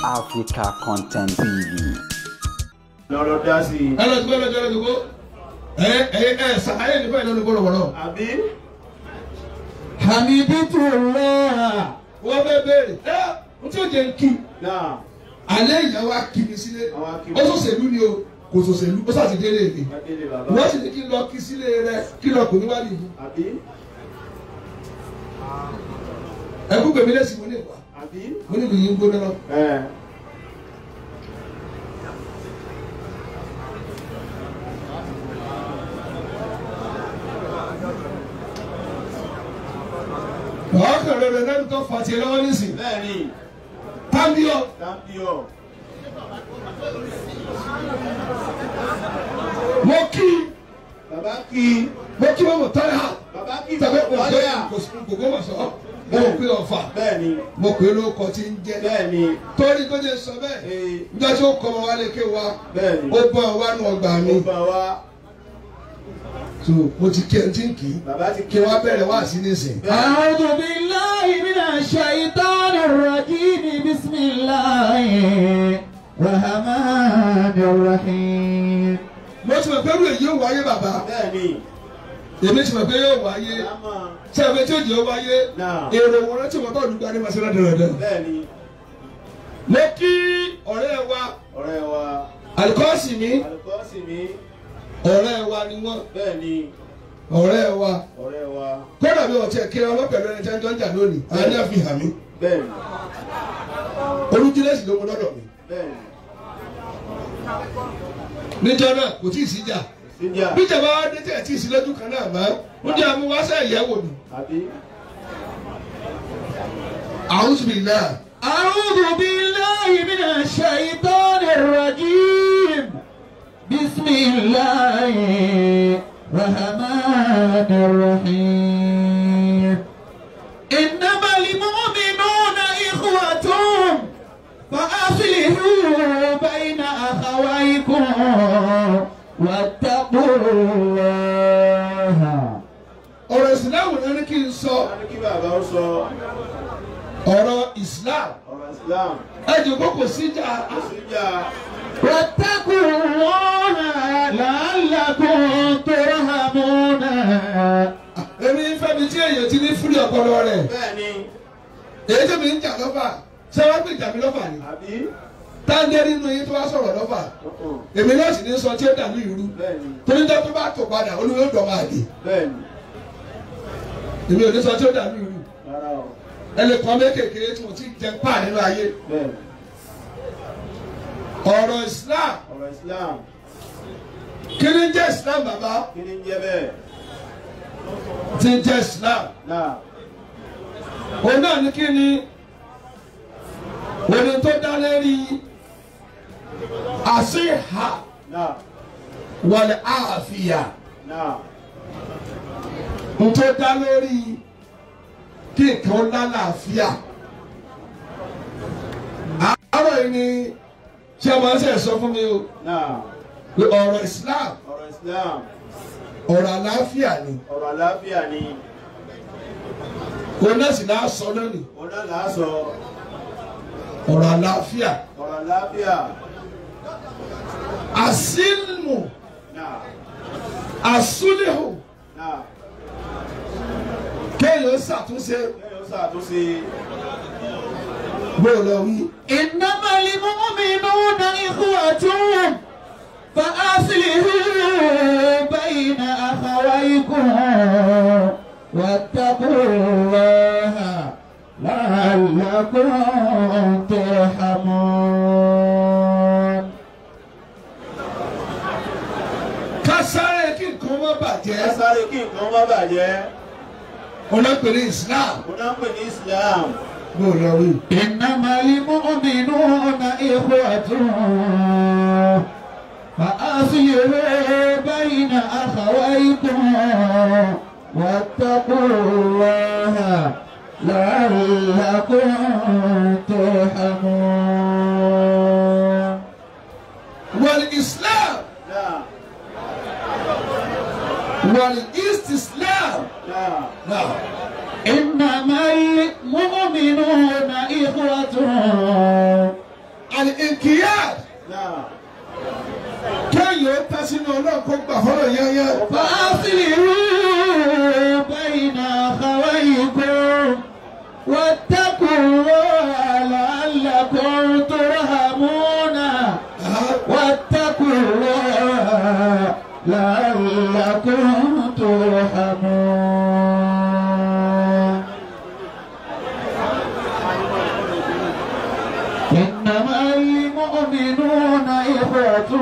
Africa Content TV. lọ́rọ̀ dá sí i. ẹ lọ sí gbọ́dọ̀ dúró ṣàlàyé nípa ìlú olùkọ́ lọ́wọ́. àbí. Hamiditu Allah. Wọ́n bẹ bẹ̀rẹ̀ n tí o jẹ kí. Alẹ́ ìyàwó akíni sílé. Ó sọ̀sẹ̀lú ni o, kò sọ̀sẹ̀lú, ó sàtìdélé mi. Wọ́n sì ní kí n lọ kí sílé rẹ, kí lọ kò ní wá nìyí. Ẹkú gbèmí lẹ́sìn mo ní ìwà. Mo ní ìlú yìí ń gbóná lọ. Ọkàn rẹ̀ lẹ́nu tó fà tiẹ̀ lọ́wọ́ nísìn. Bẹ́ẹ̀ni. Tábíọ̀. Tábíọ̀. Mo kí. Bàbá kí. Mo kí wọ́n mọ̀ tọ́lá. Bàbá kí. Tàbí ọ̀gbẹ́ kòkó mọ̀ sọ́. Mo pè ọ̀fà. Bẹ́ẹ̀ni. Mo pè lóko tí ń jẹ́. Bẹ́ẹ̀ni. Torí tó jẹ́ sọ bẹ́ẹ̀. Níjọ́ tí ó kọ́ ọmọ wa lè ké wa. Bẹ́ẹ̀ni. Ó bọ́ wa nù ọgbà mi. Ó bá wa. So mo ti kí ẹ ti ń kí. Bàbá ti kí wọ́n bẹ̀rẹ̀ wá sí nísìn. A'udhu billahi minash shaitanir rajim. Bismillahir rahmanir rahim. Mo ti mọ̀ pé irú èyí yóò wáyé bàbá. Bẹ́ẹ̀ni. Èmi ti mọ̀ pé yóò wáyé. Ṣé ẹ̀fẹ̀ tí ó jẹ́ wáyé? Èrò wọn rántí wọn bá olùgbà ní Màsílá dẹ̀rẹ̀dẹ̀. Bẹ́ẹ̀ni. Mo kí ọ̀rẹ́ wa. Ọ̀rẹ́ wa. Àlùkọ́sì mi. Àlùkọ́sì mi. Ọ̀rẹ́ wa ni wọ́n. Bẹ́ẹ̀ni. Ọ̀rẹ́ wa. Ọ̀rẹ́ wa. Kódà mi ò tiẹ̀ kí ọmọ pẹ̀lú ẹni tí wọ́n ń jà lónìí. Àwọn ní àfihàn mi. Bẹ́ẹ̀ni. Olújílẹ̀sì ló mú lọ́dọ̀ mi. Bẹ́ẹ̀ni. Níjọ́ náà kò tí ì síjà. Síjà. Bíjà bá wá dé tẹ̀ tí ì sí lójú kan náà mọ́. Ó jẹ́ àmúwáṣẹ́ ìyẹ́wò mi. Àbí. A'udhu billah. A'udhu billahi minash shaitanir rajim. Bismillahir rahmanir rahim. Innamal mu'minuna ikhwatun fa aslihu bayna akhawaykum wattaqullaha. Ọ̀rọ̀ ìsìláàmù náà ní kí n sọ. Ní kí bàbá ó sọ. Ọ̀rọ̀ ìsìláàmù. Ọ̀rọ̀ Islam. Ẹ jòkó kò síjà. Kò síjà. wattaqullaha la'allakum turhamuna. Èmi fẹ́ mi tí èèyàn ti ní fúri ọpọlọ rẹ̀. Bẹ́ẹ̀ni. Èyí tó mi ń jà lọ́fà. Ṣé wọ́n pè jà mí lọ́fà ni? Àbí. Táńdé nínú yín tó wá sọ̀rọ̀ lọ́fà. Èmi náà sì ní sọ tí ó dà ní ìrú. Bẹ́ẹ̀ni. Torí tó bá tó padà olúwo dọ̀ máa dé. Bẹ́ẹ̀ni. Èmi ò ní sọ tí ó dà ní ìrú. Rárá o. Ẹ lè kọ́ mékèké tí mo ti jẹ pa nínú ayé. Bẹ́ẹ̀ni. Ọ̀rọ̀ Islam. Ọ̀rọ̀ Islam. Kí ni jẹ́ Islam bàbá? Kí ni ń jẹ́ bẹ́ẹ̀? Ti jẹ́ Islam. Náà. Òun náà ní kí ni? Òní tó dá lérí àṣìhà Náà. wal àfíà. Náà. Òun tó dá lórí kí nǹkan lálàáfíà. Àárọ̀ yìí ni ṣé ọmọ ẹsẹ̀ sọ fún mi o Náà. pé ọ̀rọ̀ Islam Ọ̀rọ̀ Islam. ọ̀rọ̀ àlàáfíà ni. Ọ̀rọ̀ àlàáfíà ni. Òun náà sì náà sọ lónìí. Òun náà là á sọ. Ọ̀rọ̀ àlàáfíà. Ọ̀rọ̀ àlàáfíà. Àsílmù Náà. àsúlẹ̀hù Náà. kéèyàn ṣàtúnṣe Kéèyàn ṣàtúnṣe. bó lọ wí. Innamal mu'minuna ikhwatun fa aslihu bayna akhawaykum wattaqullaha la'allakum turhamun. Kásáré kí nǹkan má bàjẹ́. Ẹ sáré kí nǹkan má bàjẹ́. Ọlọ́pẹ̀lẹ̀ Islam Òun náà ń pè ní Islam. bó lọ wí. Innamal mu'minuna ikhwatun fa aslihu bayna akhawaykum wattaqullaha la'allakum turhamun. Wal Islam Náà. wal istislam. Náà. إنما المؤمنون إخوة ọlọ́run kó gbà fọ́lọ̀ yẹ́yẹ́. فأصلحوا بين أخويكم واتقوا الله لعلكم ترحمون واتقوا الله لعلكم ترحمون إنما المؤمنون إخوة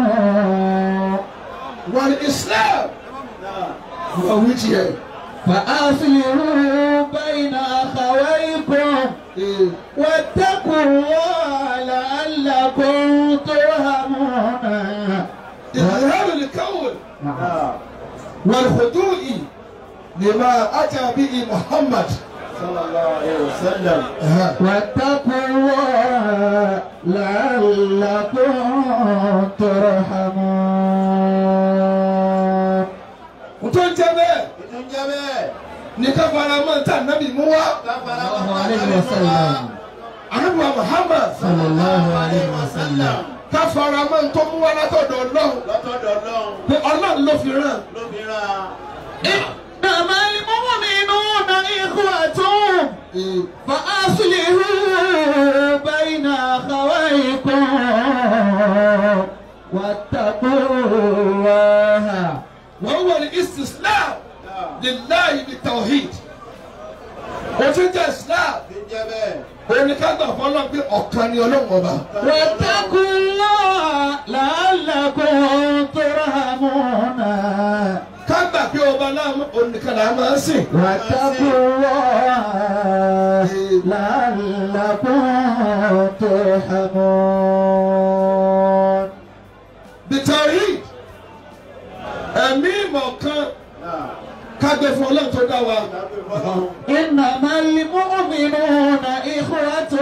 والإسلام هو وجهه. فأصلحوا بين أخويكم واتقوا الله لعلكم ترحمون إظهار القول والخضوع لما أتى به محمد صلى الله عليه وسلم. واتقوا الله لعلكم ترحمون. Ntọ́ jẹ́ bẹ́ẹ̀ Ìtúnjẹ́ bẹ́ẹ̀. ní ká fara mọ́ ntá nábì mú wá. sallallahu alayhi wa sallam. Ànábì wa Muhammad sallallahu alayhi wa sallam. ká fara mọ́ ntọ́ mú wá látọ̀dọ̀ Ọlọ́run. Lọ́tọ̀dọ̀ Ọlọ́run Pé Ọlọ́run ló fi rán. ló fi rán. إنما المؤمنون إخوة فأصلحوا بين أخويكم واتقوا الله. وهو الاستسلام لله بالتوحيد. Òtítọ́ Islam Ìtúnjẹ́ bẹ́ẹ̀. oníkágbà fọlọ́ pé ọ̀kan ni Ọlọ́run ọba. واتقوا الله لعلكم ترحمون. Kágbà pé ọba náà oníkan là máa ń sìn. واتقوا الله لعلكم ترحمون. بالتوحيد ẹ̀mí ìmọ̀ kan kágbé fún Ọlọ́run tó dá wa. إنما المؤمنون إخوة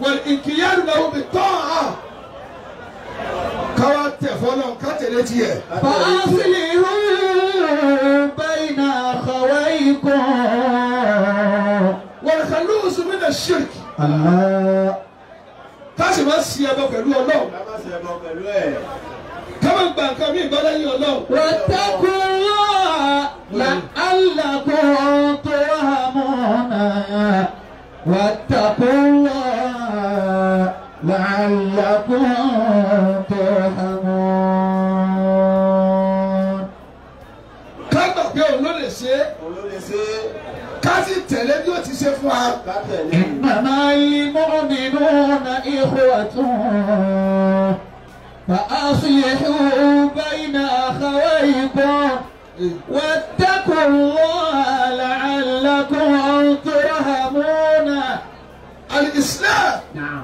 والانقياد له بالطاعة. káwá tẹ̀ fọ́lọ́ ká tẹ̀lé tiẹ̀. فأصلحوا بين أخويكم. والخلوص من الشرك. الله. ká sì máa ṣe ẹbọ pẹ̀lú Ọlọ́run. Ká má ṣe ẹbọ pẹ̀lú ẹ̀. ká má gba nǹkan mí ìbọn lẹ́yìn Ọlọ́run. واتقوا الله لعلكم ترحمون. واتقوا الله لعلكم ترحمون. ká gbà pé òun ló lè ṣe é. Òun ló lè ṣe é. ká sì tẹ̀lé bí ó ti ṣe fún wa. Ká tẹ̀lé. إنما المؤمنون إخوة فأصلحوا بين أخويكم واتقوا الله لعلكم ترحمون. الإسلام نعم.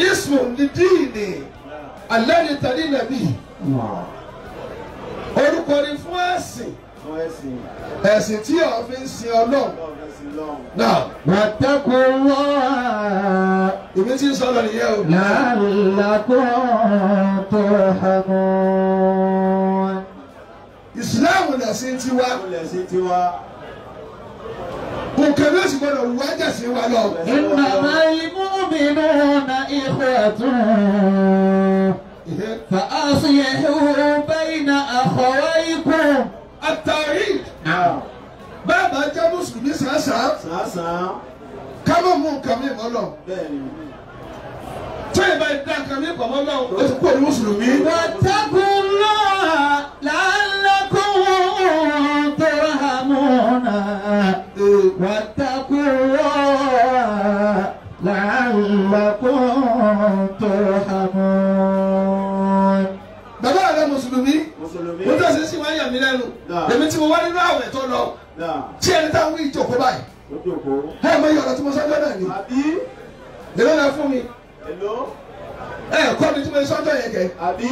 اسم للدين الذي تدين به. orúkọ ni fún ẹ̀sìn. Fún ẹ̀sìn. ẹ̀sìn tí ó fi ń sin Ọlọ́run. Ọlọ́run sí lọ́run. náà واتقوا الله èmi ti ń sọ̀rọ̀ nìyẹn o. لعلكم ترحمون. ìsìláàmù lẹ̀sìn tiwa. Ó lè ṣe tiwa. nǹkan bí ó sì gbọdọ̀ wù ẹ́jẹ̀ sí wa lọ. إنما المؤمنون إخوة فأصلحوا بين أخويكم. التوحيد. bàbá jẹ́ mùsùlùmí sàásàá Sàásàn. ká má mú nǹkan mi mọ́ lọ. Bẹ́ẹ̀ni. tó ìbá ìdá nǹkan mi pọ̀ mọ́ lọ o ti kó ní mùsùlùmí. واتقوا الله لعلكم ترحمون. واتقوا الله لعلكم ترحمون. bàbá rẹ mùsùlùmí. Mùsùlùmí. mo tẹ̀sí sí wáyà mi lẹ́nu. èmi tí mo wá nínú àwẹ̀ tó lọ. Náà. tí ẹni táwọn wí ìjókòó báyìí. Ó jókòó. ẹ mọ iye ọ̀rọ̀ tí mo sọ́jọ́ náà ni. Àbí. èló la fún mi. Èló. ẹ kọ́ mi tí mo sọ́jọ́ yẹn kẹ́. Àbí.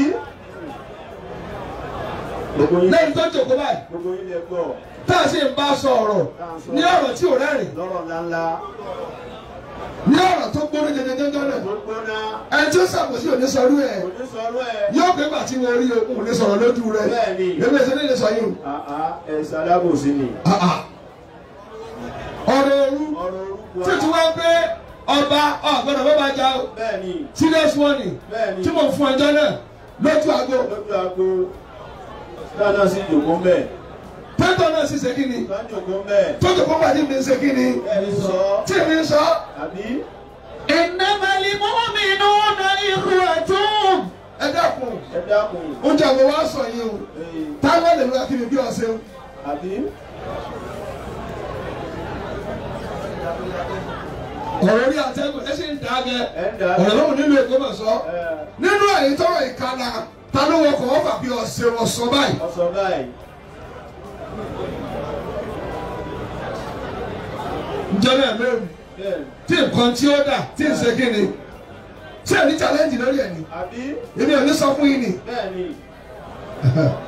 Gbogbo yín. lẹ́yìn tó jókòó báyìí. Gbogbo yín lè gbọ́. tá a sì ń bá a sọ ọ̀rọ̀ ní ọ̀rọ̀ tí ò rẹ́rìn. Lọ́rọ̀ ńláńlá. ní ọ̀rọ̀ tó gbóná jẹjẹjẹjọ náà. Tó gbóná. ẹni tí ó ṣàkóso òní sọrú ẹ̀. Kò ní sọ̀rọ̀ ẹ̀. yóò pé gbà tí mo rí òun lè sọ̀rọ̀ lójú rẹ̀. Bẹ́ẹ̀ni. èmi ẹ̀sẹ̀ nílé sọ yìí. Ẹ̀ sàdábòsí ni. ọ̀rọ̀ òru Ọ̀rọ̀ orúkọ. títí wá pé ọba ọ̀gbọ́dọ̀ bá bá jà o. Bẹ́ẹ̀ni. serious warning Bẹ́ẹ̀ni. tí mo fún ẹjọ́ náà lójú aago. lójú aago dáná sí ìjòkó mbẹ. tẹ́tọ̀ náà sì ṣe kí ni. bá ìjòkó mbẹ. tó jòkó pàdé mi ṣe kí ni. ẹni sọ. tí mi sọ. àbí. إنما المؤمنون إخوة. ẹ dákun. ẹ dákun. oúnjẹ àwọn wa sọ yín o. táwọn lè lọ kí mi bí ọ̀sẹ̀ o. àbí. ọ̀rọ̀ orí àtẹ́gùn ẹ ṣe ń dà gẹ. ọ̀rọ̀ lọ́wọ́ nílùú èkó mọ̀ sọ. nínú èyí tọrọ ìkànnà ta ló wọ kọ̀ ọ́fà bí ọ̀sẹ̀ ọ̀sọ̀ báyìí. ọ̀sọ̀ báyìí. njẹ́ náà mẹ́rin tí nǹkan tí ó dà tí ń ṣe kí ni tí ẹ̀ ní challenge lórí ẹ̀ ni àbí. èmi ò ní sọ fún yín ni. bẹ́ẹ̀ ni.